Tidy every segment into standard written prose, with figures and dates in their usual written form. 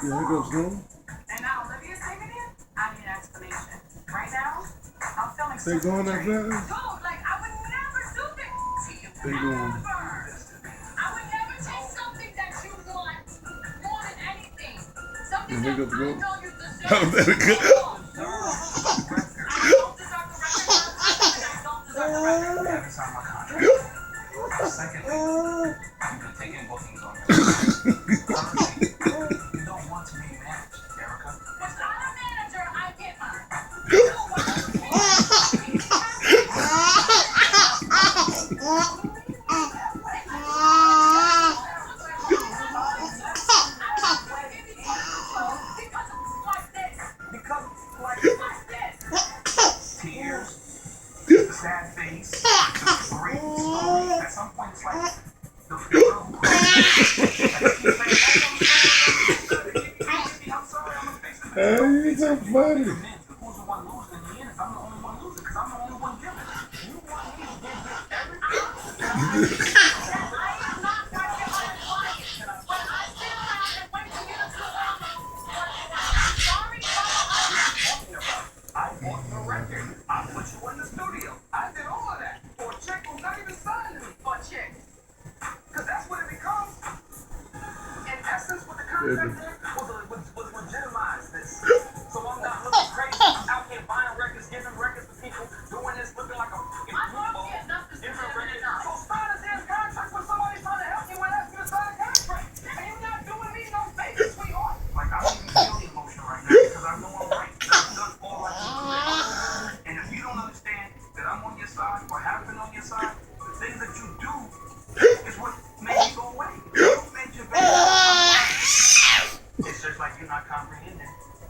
Yeah, Hiccups going. And now Olivia's taking it? I need an explanation. Right now, I'm feeling They going that fast? Dude, like, I would never do this to you. They going. I would never take something that you want more than anything. Something And that Hiccups I going. know you deserve. How that good? I don't deserve the record contract, and I don't deserve the record. That is on my contract. Secondly, you've been taking bookings on your Thirdly, you don't want to be managed, Erica. If I'm a manager, I get mine. You don't want to be Because like tears, sad face, the great story. At some point, it's like the funeral. I'm sorry, I'm gonna face the Hey, you're so funny. who's the one losing in the end? I'm the only one losing because I'm the only one giving. You want me to give this everything? I bought the record. I put you in the studio. I did all of that for a chick who's not even signed to me. For a chick. Because that's what it becomes. In essence, what the concept was legitimize this. So I'm not looking crazy. I'm out here buying records, giving records to people, doing this, looking like a fucking goofball. Giving records. So sign a damn contract when somebody's trying to help you and ask you to sign a contract. And you're not doing me no favor, sweetheart. Like, I don't even feel the emotion right now because I know I'm right. I've done all I can do. And if you don't understand that I'm on your side or have been on your side, the things that you do is what made you go away. You made your baby. It's just like you're not comprehending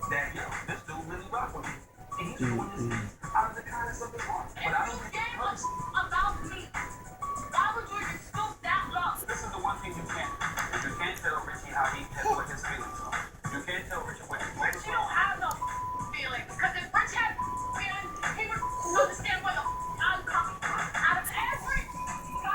that, yo, this dude really rock with me. And he's doing his thing.